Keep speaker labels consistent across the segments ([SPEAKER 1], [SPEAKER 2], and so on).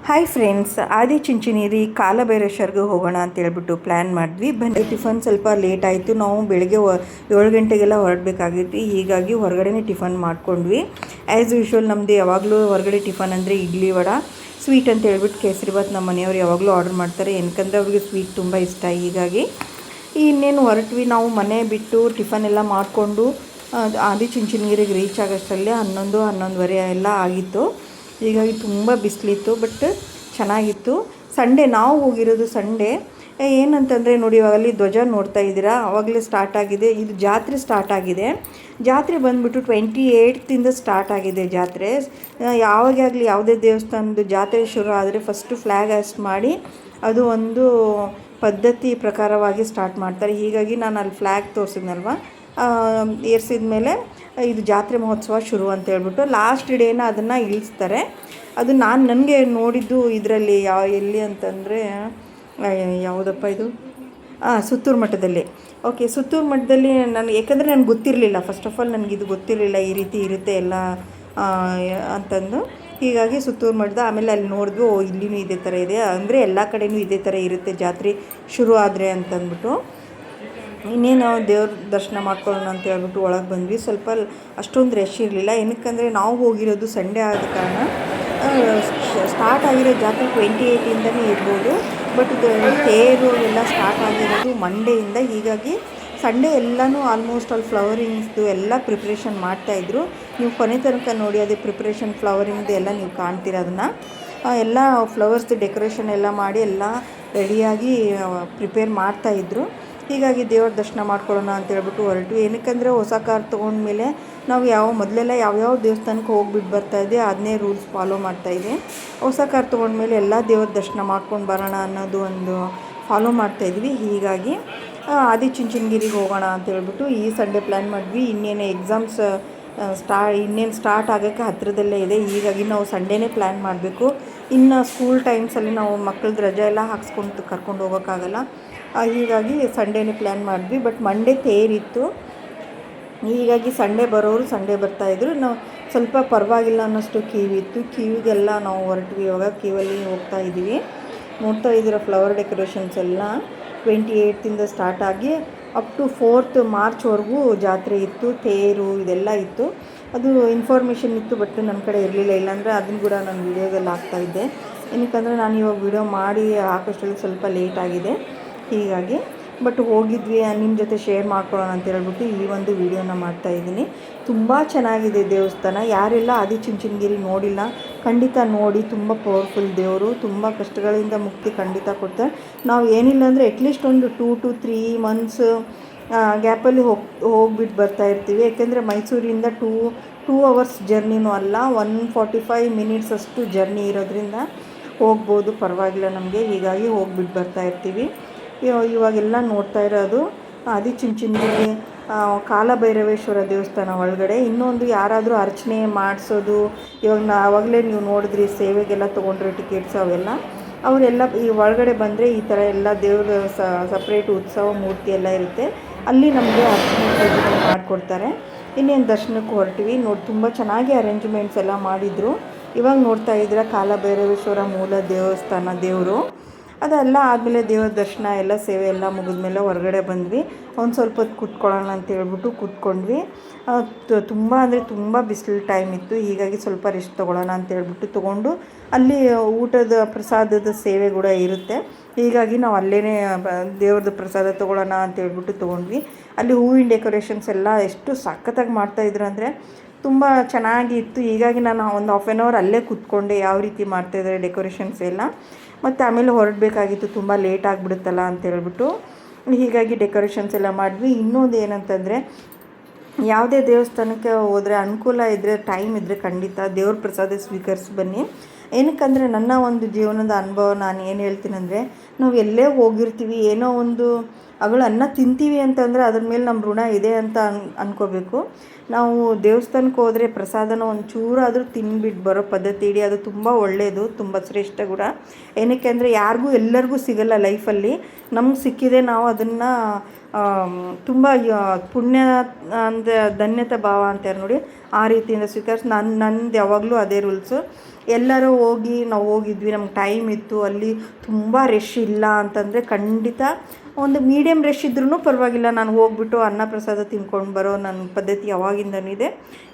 [SPEAKER 1] Hi friends, Adichunchanagiri ಕಾಲಭೈರೇಶ್ವರ್ಗೆ ಹೋಗೋಣ ಅಂತ ಹೇಳ್ಬಿಟ್ಟು ಪ್ಲ್ಯಾನ್ ಮಾಡಿದ್ವಿ. ಬನ್ನಿ. ಟಿಫನ್ ಸ್ವಲ್ಪ ಲೇಟ್ ಆಯಿತು. ನಾವು ಬೆಳಗ್ಗೆ 7 ಗಂಟೆಗೆಲ್ಲ ಹೊರಡಬೇಕಾಗಿತ್ತು. ಹೀಗಾಗಿ ಹೊರಗಡೆನೇ ಟಿಫನ್ ಮಾಡ್ಕೊಂಡ್ವಿ. ಆ್ಯಸ್ ಯೂಶ್ವಲ್ ನಮ್ಮದು ಯಾವಾಗಲೂ ಹೊರಗಡೆ ಟಿಫನ್ ಅಂದರೆ ಇಡ್ಲಿ ವಡೆ ಸ್ವೀಟ್ ಅಂತ ಹೇಳ್ಬಿಟ್ಟು ಕೇಸರಿಬಾತ್ ನಮ್ಮ ಮನೆಯವ್ರು ಯಾವಾಗಲೂ ಆರ್ಡರ್ ಮಾಡ್ತಾರೆ. ಏನಕ್ಕಂದರೆ ಅವ್ರಿಗೆ ಸ್ವೀಟ್ ತುಂಬ ಇಷ್ಟ. ಹೀಗಾಗಿ ಇನ್ನೇನು ಹೊರಟ್ವಿ. ನಾವು ಮನೆ ಬಿಟ್ಟು ಟಿಫನ್ ಎಲ್ಲ ಮಾಡಿಕೊಂಡು ಆದಿಚುಂಚನಗಿರಿಗೆ ರೀಚ್ ಆಗೋಷ್ಟರಲ್ಲಿ 11:30 ಎಲ್ಲ ಆಗಿತ್ತು. ಹೀಗಾಗಿ ತುಂಬ ಬಿಸಿಲಿತ್ತು, ಬಟ್ ಚೆನ್ನಾಗಿತ್ತು. ಸಂಡೇ ನಾವು ಹೋಗಿರೋದು. ಸಂಡೇ ಏನಂತಂದರೆ ನೋಡಿ, ಇವಾಗಲ್ಲಿ ಧ್ವಜ ನೋಡ್ತಾ ಇದ್ದೀರಾ, ಆವಾಗಲೇ ಸ್ಟಾರ್ಟ್ ಆಗಿದೆ. ಇದು ಜಾತ್ರೆ ಸ್ಟಾರ್ಟ್ ಆಗಿದೆ. ಜಾತ್ರೆ ಬಂದುಬಿಟ್ಟು 28th ಸ್ಟಾರ್ಟ್ ಆಗಿದೆ ಜಾತ್ರೆ. ಯಾವಾಗಲಿ ಯಾವುದೇ ದೇವಸ್ಥಾನದ ಜಾತ್ರೆ ಶುರು ಆದರೆ ಫಸ್ಟು ಫ್ಲ್ಯಾಗ್ ಹಾಸ್ಟ್ ಮಾಡಿ ಅದು ಒಂದು ಪದ್ಧತಿ ಪ್ರಕಾರವಾಗಿ ಸ್ಟಾರ್ಟ್ ಮಾಡ್ತಾರೆ. ಹೀಗಾಗಿ ನಾನು ಅಲ್ಲಿ ಫ್ಲ್ಯಾಗ್ ತೋರಿಸಿದ್ನಲ್ವ, ಏರಿಸಿದ ಮೇಲೆ ಇದು ಜಾತ್ರೆ ಮಹೋತ್ಸವ ಶುರು ಅಂತ ಹೇಳ್ಬಿಟ್ಟು ಲಾಸ್ಟ್ ಡೇನ ಅದನ್ನು ಇಳಿಸ್ತಾರೆ. ಅದು ನನಗೆ ನೋಡಿದ್ದು ಇದರಲ್ಲಿ ಎಲ್ಲಿ ಅಂತಂದರೆ ಯಾವುದಪ್ಪ ಇದು, ಸುತ್ತೂರು ಮಠದಲ್ಲಿ. ಓಕೆ, ಸುತ್ತೂರು ಮಠದಲ್ಲಿ ಯಾಕಂದರೆ ನನಗೆ ಗೊತ್ತಿರಲಿಲ್ಲ. ಫಸ್ಟ್ ಆಫ್ ಆಲ್ ನನಗಿದು ಗೊತ್ತಿರಲಿಲ್ಲ, ಈ ರೀತಿ ಇರುತ್ತೆ ಎಲ್ಲ ಅಂತಂದು. ಹೀಗಾಗಿ ಸುತ್ತೂರು ಮಠದ ಆಮೇಲೆ ಅಲ್ಲಿ ನೋಡಿದ್ವಿ, ಇಲ್ಲಿನೂ ಇದೇ ಥರ ಇದೆ, ಅಂದರೆ ಎಲ್ಲ ಕಡೆಯೂ ಇದೇ ಥರ ಇರುತ್ತೆ ಜಾತ್ರೆ ಶುರು ಆದರೆ ಅಂತಂದ್ಬಿಟ್ಟು. ಇನ್ನೇನು ದೇವ್ರ ದರ್ಶನ ಮಾಡ್ಕೊಳ್ಳೋಣ ಅಂತ ಹೇಳ್ಬಿಟ್ಟು ಒಳಗೆ ಬಂದ್ವಿ. ಸ್ವಲ್ಪ ಅಷ್ಟೊಂದು ರಶ್ ಇರಲಿಲ್ಲ. ಏನಕ್ಕಂದರೆ ನಾವು ಹೋಗಿರೋದು ಸಂಡೇ ಆದ ಕಾರಣ ಸ್ಟಾರ್ಟ್ ಆಗಿರೋ ಜಾತ್ರೆ 28ಇಂದನೇ ಇರ್ಬೋದು, ಬಟ್ ತೇರು ಎಲ್ಲ ಸ್ಟಾರ್ಟ್ ಆಗಿರೋದು ಮಂಡೆಯಿಂದ. ಹೀಗಾಗಿ ಸಂಡೇ ಎಲ್ಲನೂ ಆಲ್ಮೋಸ್ಟ್ ಅಲ್ಲಿ ಫ್ಲವರಿಂಗ್ಸ್ದು ಎಲ್ಲ ಪ್ರಿಪ್ರೇಷನ್ ಮಾಡ್ತಾಯಿದ್ರು. ನೀವು ಕೊನೆ ತನಕ ನೋಡಿ, ಅದೇ ಪ್ರಿಪ್ರೇಷನ್ ಫ್ಲವರಿಂಗ್ದು ಎಲ್ಲ ನೀವು ಕಾಣ್ತೀರ. ಅದನ್ನು ಎಲ್ಲ ಫ್ಲವರ್ಸ್ದು ಡೆಕೋರೇಷನ್ ಎಲ್ಲ ಮಾಡಿ ಎಲ್ಲ ರೆಡಿಯಾಗಿ ಪ್ರಿಪೇರ್ ಮಾಡ್ತಾಯಿದ್ರು. ಹೀಗಾಗಿ ದೇವ್ರ ದರ್ಶನ ಮಾಡ್ಕೊಳ್ಳೋಣ ಅಂತ ಹೇಳ್ಬಿಟ್ಟು ಹೊರಟು. ಏನಕ್ಕಂದರೆ ಹೊಸ ಕಾರ್ ತೊಗೊಂಡ್ಮೇಲೆ ನಾವು ಮೊದಲೆಲ್ಲ ಯಾವ್ಯಾವ ದೇವಸ್ಥಾನಕ್ಕೆ ಹೋಗ್ಬಿಟ್ಟು ಬರ್ತಾಯಿದ್ದೆ, ಅದನ್ನೇ ರೂಲ್ಸ್ ಫಾಲೋ ಮಾಡ್ತಾಯಿದ್ದೆ. ಹೊಸ ಕಾರ್ ತೊಗೊಂಡ್ಮೇಲೆ ಎಲ್ಲ ದೇವ್ರ ದರ್ಶನ ಮಾಡ್ಕೊಂಡು ಬರೋಣ ಅನ್ನೋದು ಒಂದು ಫಾಲೋ ಮಾಡ್ತಾಯಿದ್ವಿ. ಹೀಗಾಗಿ ಆದಿಚುಂಚನಗಿರಿಗೆ ಹೋಗೋಣ ಅಂತ ಹೇಳ್ಬಿಟ್ಟು ಈ ಸಂಡೇ ಪ್ಲ್ಯಾನ್ ಮಾಡಿದ್ವಿ. ಇನ್ನೇನು ಎಕ್ಸಾಮ್ಸ್ ಸ್ಟಾರ್ಟ್ ಆಗೋಕ್ಕೆ ಹತ್ತಿರದಲ್ಲೇ ಇದೆ. ಹೀಗಾಗಿ ನಾವು ಸಂಡೇನೇ ಪ್ಲ್ಯಾನ್ ಮಾಡಬೇಕು. ಇನ್ನು ಸ್ಕೂಲ್ ಟೈಮ್ಸಲ್ಲಿ ನಾವು ಮಕ್ಕಳದ್ದು ರಜೆ ಎಲ್ಲ ಹಾಕ್ಸ್ಕೊಂಡು ಕರ್ಕೊಂಡು ಹೋಗೋಕ್ಕಾಗಲ್ಲ. ಹೀಗಾಗಿ ಸಂಡೇನೇ ಪ್ಲ್ಯಾನ್ ಮಾಡಿದ್ವಿ. ಬಟ್ ಮಂಡೇ ತೇರಿತ್ತು. ಹೀಗಾಗಿ ಸಂಡೇ ಬರೋರು ಸಂಡೇ ಬರ್ತಾಯಿದ್ರು. ನಾವು ಸ್ವಲ್ಪ ಪರವಾಗಿಲ್ಲ ಅನ್ನೋಷ್ಟು ಇತ್ತು. ಕ್ಯೂಗೆಲ್ಲ ನಾವು ಹೊರಟ್ವಿ. ಇವಾಗ ಕ್ಯೂವಲ್ಲಿ ಹೋಗ್ತಾ ಇದ್ದೀವಿ. ನೋಡ್ತಾ ಇದ್ದೀರ ಫ್ಲವರ್ ಡೆಕೋರೇಷನ್ಸ್ ಎಲ್ಲ 28ಇಂದ ಸ್ಟಾರ್ಟ್ ಆಗಿ ಅಪ್ ಟು 4th ಮಾರ್ಚ್ವರೆಗೂ ಜಾತ್ರೆ ಇತ್ತು. ತೇರು ಇದೆಲ್ಲ ಇತ್ತು. ಅದು ಇನ್ಫಾರ್ಮೇಷನ್ ಇತ್ತು, ಬಟ್ ನನ್ನ ಕಡೆ ಇರಲಿಲ್ಲ. ಇಲ್ಲಾಂದರೆ ಅದನ್ನು ಕೂಡ ನಾನು ವೀಡಿಯೋದಲ್ಲಿ ಹಾಕ್ತಾಯಿದ್ದೆ. ಏನಕ್ಕಂದರೆ ನಾನು ಇವಾಗ ವೀಡಿಯೋ ಮಾಡಿ ಹಾಕೋಷ್ಟರಲ್ಲಿ ಸ್ವಲ್ಪ ಲೇಟ್ ಆಗಿದೆ. ಹೀಗಾಗಿ ಬಟ್ ಹೋಗಿದ್ವಿ, ನಿಮ್ಮ ಜೊತೆ ಶೇರ್ ಮಾಡ್ಕೊಳ್ಳೋಣ ಅಂತ ಹೇಳ್ಬಿಟ್ಟು ಈ ಒಂದು ವೀಡಿಯೋನ ಮಾಡ್ತಾಯಿದ್ದೀನಿ. ತುಂಬ ಚೆನ್ನಾಗಿದೆ ದೇವಸ್ಥಾನ. ಯಾರೆಲ್ಲ ಆದಿಚುಂಚನಗಿರಿ ನೋಡಿಲ್ಲ, ಖಂಡಿತ ನೋಡಿ. ತುಂಬ ಪವರ್ಫುಲ್ ದೇವರು. ತುಂಬ ಕಷ್ಟಗಳಿಂದ ಮುಕ್ತಿ ಖಂಡಿತ ಕೊಡ್ತಾರೆ. ನಾವು ಏನಿಲ್ಲ ಅಂದರೆ ಅಟ್ಲೀಸ್ಟ್ ಒಂದು 2 to 3 months ಗ್ಯಾಪಲ್ಲಿ ಹೋಗ್ಬಿಟ್ಟು ಬರ್ತಾಯಿರ್ತೀವಿ. ಯಾಕೆಂದರೆ ಮೈಸೂರಿಂದ 2 hours ಜರ್ನಿನೂ ಅಲ್ಲ, 145 minutes ಅಷ್ಟು ಜರ್ನಿ ಇರೋದ್ರಿಂದ ಹೋಗ್ಬೋದು, ಪರವಾಗಿಲ್ಲ ನಮಗೆ. ಹೀಗಾಗಿ ಹೋಗ್ಬಿಟ್ಟು ಬರ್ತಾಯಿರ್ತೀವಿ. ಇವಾಗೆಲ್ಲ ನೋಡ್ತಾ ಇರೋದು ಆದಿಚುಂಚನಗಿರಿ ಕಾಲಭೈರವೇಶ್ವರ ದೇವಸ್ಥಾನ ಒಳಗಡೆ. ಇನ್ನೊಂದು ಯಾರಾದರೂ ಅರ್ಚನೆ ಮಾಡಿಸೋದು, ಆವಾಗಲೇ ನೀವು ನೋಡಿದ್ರಿ ಸೇವೆಗೆಲ್ಲ ತೊಗೊಂಡ್ರೆ ಟಿಕೆಟ್ಸ್ ಅವೆಲ್ಲ, ಅವರೆಲ್ಲ ಈ ಒಳಗಡೆ ಬಂದರೆ ಈ ಥರ ಎಲ್ಲ ದೇವ್ರ ಸಪ್ರೇಟ್ ಉತ್ಸವ ಮೂರ್ತಿ ಎಲ್ಲ ಇರುತ್ತೆ. ಅಲ್ಲಿ ನಮಗೆ ಅರ್ಚನೆ ಪೂಜೆಗಳು ಮಾಡಿಕೊಡ್ತಾರೆ. ಇನ್ನೇನು ದರ್ಶನಕ್ಕೆ ಹೊರಟಿವಿ. ತುಂಬ ಚೆನ್ನಾಗಿ ಅರೇಂಜ್ಮೆಂಟ್ಸ್ ಎಲ್ಲ ಮಾಡಿದರು. ಇವಾಗ ನೋಡ್ತಾ ಇದ್ದೀರ ಕಾಲಭೈರವೇಶ್ವರ ಮೂಲ ದೇವಸ್ಥಾನ ದೇವರು. ಅದೆಲ್ಲ ಆದಮೇಲೆ ದೇವ್ರ ದರ್ಶನ ಎಲ್ಲ ಸೇವೆ ಎಲ್ಲ ಮುಗಿದ್ಮೇಲೆ ಹೊರಗಡೆ ಬಂದ್ವಿ. ಒಂದು ಸ್ವಲ್ಪ ಹೊತ್ತು ಕೂತ್ಕೊಳ್ಳೋಣ ಅಂತ ಹೇಳ್ಬಿಟ್ಟು ಕೂತ್ಕೊಂಡ್ವಿ. ತುಂಬ ಅಂದರೆ ತುಂಬ ಬಿಸಿಲು ಟೈಮ್ ಇತ್ತು. ಹೀಗಾಗಿ ಸ್ವಲ್ಪ ರೆಸ್ಟ್ ತೊಗೊಳ್ಳೋಣ ಅಂತ ಹೇಳ್ಬಿಟ್ಟು ತೊಗೊಂಡು, ಅಲ್ಲಿ ಊಟದ ಪ್ರಸಾದದ ಸೇವೆ ಕೂಡ ಇರುತ್ತೆ. ಹೀಗಾಗಿ ನಾವು ಅಲ್ಲೇ ದೇವ್ರದ್ದು ಪ್ರಸಾದ ತೊಗೊಳ್ಳೋಣ ಅಂತ ಹೇಳ್ಬಿಟ್ಟು ತೊಗೊಂಡ್ವಿ. ಅಲ್ಲಿ ಹೂವಿನ ಡೆಕೋರೇಷನ್ಸ್ ಎಲ್ಲ ಎಷ್ಟು ಸಖತ್ತಾಗಿ ಮಾಡ್ತಾಯಿದ್ರು ಅಂದರೆ ತುಂಬ ಚೆನ್ನಾಗಿತ್ತು. ಹೀಗಾಗಿ ನಾನು ಒಂದು 1/2 hour ಅಲ್ಲೇ ಕೂತ್ಕೊಂಡೆ, ಯಾವ ರೀತಿ ಮಾಡ್ತಾಯಿದ್ದಾರೆ ಡೆಕೋರೇಷನ್ಸ್ ಎಲ್ಲ. ಮತ್ತು ಆಮೇಲೆ ಹೊರಡಬೇಕಾಗಿತ್ತು, ತುಂಬ ಲೇಟ್ ಆಗಿಬಿಡುತ್ತಲ್ಲ ಅಂತ ಹೇಳ್ಬಿಟ್ಟು. ಹೀಗಾಗಿ ಡೆಕೋರೇಷನ್ಸ್ ಎಲ್ಲ ಮಾಡಿದ್ವಿ. ಇನ್ನೊಂದು ಏನಂತಂದರೆ, ಯಾವುದೇ ದೇವಸ್ಥಾನಕ್ಕೆ ಹೋದರೆ ಅನುಕೂಲ ಇದ್ದರೆ, ಟೈಮ್ ಇದ್ದರೆ ಖಂಡಿತ ದೇವ್ರ ಪ್ರಸಾದ ಸ್ವೀಕರಿಸಿ ಬನ್ನಿ. ಏನಕ್ಕಂದರೆ ನನ್ನ ಒಂದು ಜೀವನದ ಅನುಭವ ನಾನು ಏನು ಹೇಳ್ತೀನಂದರೆ, ನಾವು ಎಲ್ಲೇ ಹೋಗಿರ್ತೀವಿ, ಏನೋ ಒಂದು ಅನ್ನ ತಿಂತೀವಿ ಅಂತಂದರೆ ಅದ್ರ ಮೇಲೆ ನಮ್ಮ ಋಣ ಇದೆ ಅಂತ ಅನ್ಕೋಬೇಕು. ನಾವು ದೇವಸ್ಥಾನಕ್ಕೆ ಹೋದರೆ ಪ್ರಸಾದನ ಒಂಚೂರಾದರೂ ತಿಂದುಬಿಟ್ಟು ಬರೋ ಪದ್ಧತಿ ಇಡಿ, ಅದು ತುಂಬ ಒಳ್ಳೆಯದು, ತುಂಬ ಶ್ರೇಷ್ಠ ಕೂಡ. ಏನಕ್ಕೆ ಅಂದರೆ ಯಾರಿಗೂ ಎಲ್ಲರಿಗೂ ಸಿಗಲ್ಲ ಲೈಫಲ್ಲಿ, ನಮ್ಗೆ ಸಿಕ್ಕಿದೆ ನಾವು ಅದನ್ನು ತುಂಬ ಪುಣ್ಯ ಅಂದರೆ ಧನ್ಯತಾ ಭಾವ ಅಂತಾರೆ ನೋಡಿ, ಆ ರೀತಿಯಿಂದ ಸ್ವೀಕರಿಸಿ ನಂದು ಯಾವಾಗಲೂ ಅದೇ ರೂಲ್ಸು. ಎಲ್ಲರೂ ಹೋಗಿ ನಾವು ಹೋಗಿದ್ವಿ, ನಮ್ಗೆ ಟೈಮ್ ಇತ್ತು, ಅಲ್ಲಿ ತುಂಬ ರಶ್ ಇಲ್ಲ ಅಂತಂದರೆ ಖಂಡಿತ ಒಂದು ಮೀಡಿಯಮ್ ರಶ್ ಇದ್ರೂ ಪರವಾಗಿಲ್ಲ, ನಾನು ಹೋಗ್ಬಿಟ್ಟು ಅನ್ನ ಪ್ರಸಾದ ತಿನ್ಕೊಂಡು ಬರೋ ನನ್ನ ಪದ್ಧತಿ ಯಾವಾಗಿಂದನೂ ಇದೆ.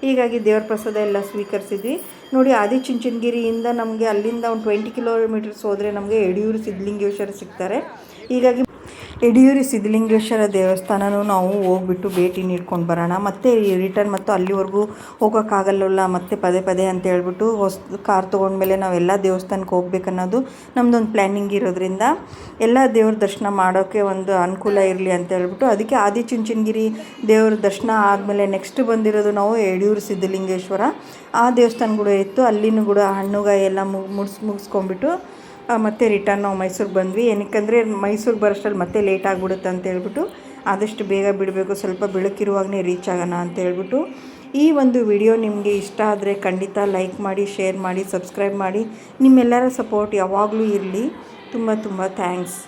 [SPEAKER 1] ಹೀಗಾಗಿ ದೇವ್ರ ಪ್ರಸಾದ ಎಲ್ಲ ಸ್ವೀಕರಿಸಿದ್ವಿ ನೋಡಿ. ಆದಿಚುಂಚನಗಿರಿಯಿಂದ ನಮಗೆ ಅಲ್ಲಿಂದ ಒಂದು 20 ಕಿಲೋಮೀಟರ್ಸ್ ಹೋದರೆ ನಮಗೆ ಯಡಿಯೂರು ಸಿದ್ಧಲಿಂಗೇಶ್ವರ ಸಿಗ್ತಾರೆ. ಹೀಗಾಗಿ ಯಡಿಯೂರು ಸಿದ್ಧಲಿಂಗೇಶ್ವರ ದೇವಸ್ಥಾನನೂ ನಾವು ಹೋಗ್ಬಿಟ್ಟು ಭೇಟಿ ನೀಡ್ಕೊಂಡು ಬರೋಣ. ಮತ್ತು ರಿಟರ್ನ್ ಮತ್ತು ಅಲ್ಲಿವರೆಗೂ ಹೋಗೋಕ್ಕಾಗಲ್ಲ ಮತ್ತು ಪದೇ ಅಂತ ಹೇಳ್ಬಿಟ್ಟು ಕಾರ್ ತೊಗೊಂಡ್ಮೇಲೆ ನಾವೆಲ್ಲ ದೇವಸ್ಥಾನಕ್ಕೆ ಹೋಗ್ಬೇಕನ್ನೋದು ನಮ್ಮದೊಂದು ಪ್ಲ್ಯಾನಿಂಗ್ ಇರೋದ್ರಿಂದ ಎಲ್ಲ ದೇವ್ರ ದರ್ಶನ ಮಾಡೋಕ್ಕೆ ಒಂದು ಅನುಕೂಲ ಇರಲಿ ಅಂತ ಹೇಳ್ಬಿಟ್ಟು ಅದಕ್ಕೆ ಆದಿಚುಂಚನಗಿರಿ ದೇವ್ರ ದರ್ಶನ ಆದಮೇಲೆ ನೆಕ್ಸ್ಟ್ ಬಂದಿರೋದು ನಾವು ಯಡಿಯೂರು ಸಿದ್ಧಲಿಂಗೇಶ್ವರ. ಆ ದೇವಸ್ಥಾನ ಕೂಡ ಇತ್ತು, ಅಲ್ಲಿನೂ ಕೂಡ ಹಣ್ಣುಗಾಯಿ ಎಲ್ಲ ಮುಗಿಸ್ಕೊಂಡ್ಬಿಟ್ಟು ಮತ್ತು ರಿಟರ್ನ್ ನಾವು ಮೈಸೂರಿಗೆ ಬಂದ್ವಿ. ಏನಕ್ಕಂದರೆ ಮೈಸೂರಿಗೆ ಬರೋಷ್ಟರಲ್ಲಿ ಮತ್ತೆ ಲೇಟ್ ಆಗಿಬಿಡುತ್ತೆ ಅಂತ ಹೇಳ್ಬಿಟ್ಟು ಆದಷ್ಟು ಬೇಗ ಬಿಡಬೇಕು, ಸ್ವಲ್ಪ ಬೆಳಕಿರುವಾಗಲೇ ರೀಚ್ ಆಗೋಣ ಅಂತ ಹೇಳ್ಬಿಟ್ಟು. ಈ ಒಂದು ವಿಡಿಯೋ ನಿಮಗೆ ಇಷ್ಟ ಆದರೆ ಖಂಡಿತ ಲೈಕ್ ಮಾಡಿ, ಶೇರ್ ಮಾಡಿ, ಸಬ್ಸ್ಕ್ರೈಬ್ ಮಾಡಿ. ನಿಮ್ಮೆಲ್ಲರ ಸಪೋರ್ಟ್ ಯಾವಾಗಲೂ ಇರಲಿ. ತುಂಬ ಥ್ಯಾಂಕ್ಸ್.